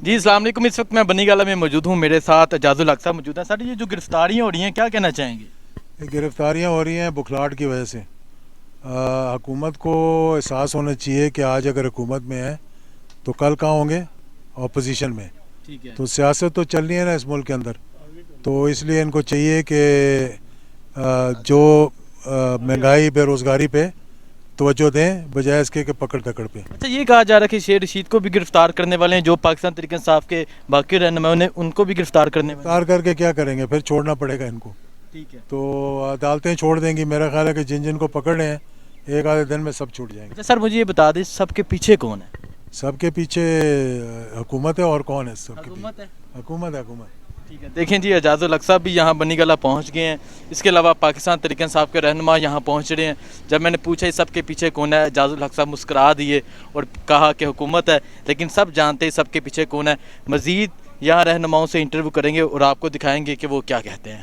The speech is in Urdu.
جی السلام علیکم، اس وقت میں بنی گالہ میں موجود ہوں، میرے ساتھ اعجاز الاقصیٰ موجود ہیں۔ سر یہ جو گرفتاریاں ہو رہی ہیں کیا کہنا چاہیں گے؟ یہ گرفتاریاں ہو رہی ہیں بکھلاہٹ کی وجہ سے۔ حکومت کو احساس ہونا چاہیے کہ آج اگر حکومت میں ہے تو کل کہاں ہوں گے؟ اپوزیشن میں۔ ٹھیک ہے، تو سیاست تو چلنی ہے نا اس ملک کے اندر، تو اس لیے ان کو چاہیے کہ جو مہنگائی بے روزگاری پہ توجہ دیں بجائے اس کے کہ پکڑ دکڑ پہ۔ اچھا یہ کہا جا رہا ہے کہ شیر رشید کو بھی گرفتار کرنے والے ہیں، جو پاکستان تحریک انصاف کے باقی رہنما نے ان کو بھی گرفتار کرنے والے ہیں۔ گرفتار کر کے کیا کریں گے؟ پھر چھوڑنا پڑے گا ان کو، ٹھیک ہے، تو عدالتیں چھوڑ دیں گی۔ میرا خیال ہے کہ جن کو پکڑ رہے ہیں ایک آدھے دن میں سب چھوٹ جائیں گے۔ اچھا سر مجھے یہ بتا دیں سب کے پیچھے کون ہے؟ سب کے پیچھے حکومت ہے، اور کون ہے سب کے پیچھے؟ حکومت ہے۔ حکومت ہے، حکومت۔ ٹھیک ہے، دیکھیں جی اعجاز الاقصیٰ بھی یہاں بنی گالہ پہنچ گئے ہیں، اس کے علاوہ پاکستان تحریک انصاف کے رہنما یہاں پہنچ رہے ہیں۔ جب میں نے پوچھا یہ سب کے پیچھے کون ہے، اعجاز الاقصیٰ مسکرا دیے اور کہا کہ حکومت ہے، لیکن سب جانتے ہیں سب کے پیچھے کون ہے۔ مزید یہاں رہنماؤں سے انٹرویو کریں گے اور آپ کو دکھائیں گے کہ وہ کیا کہتے ہیں۔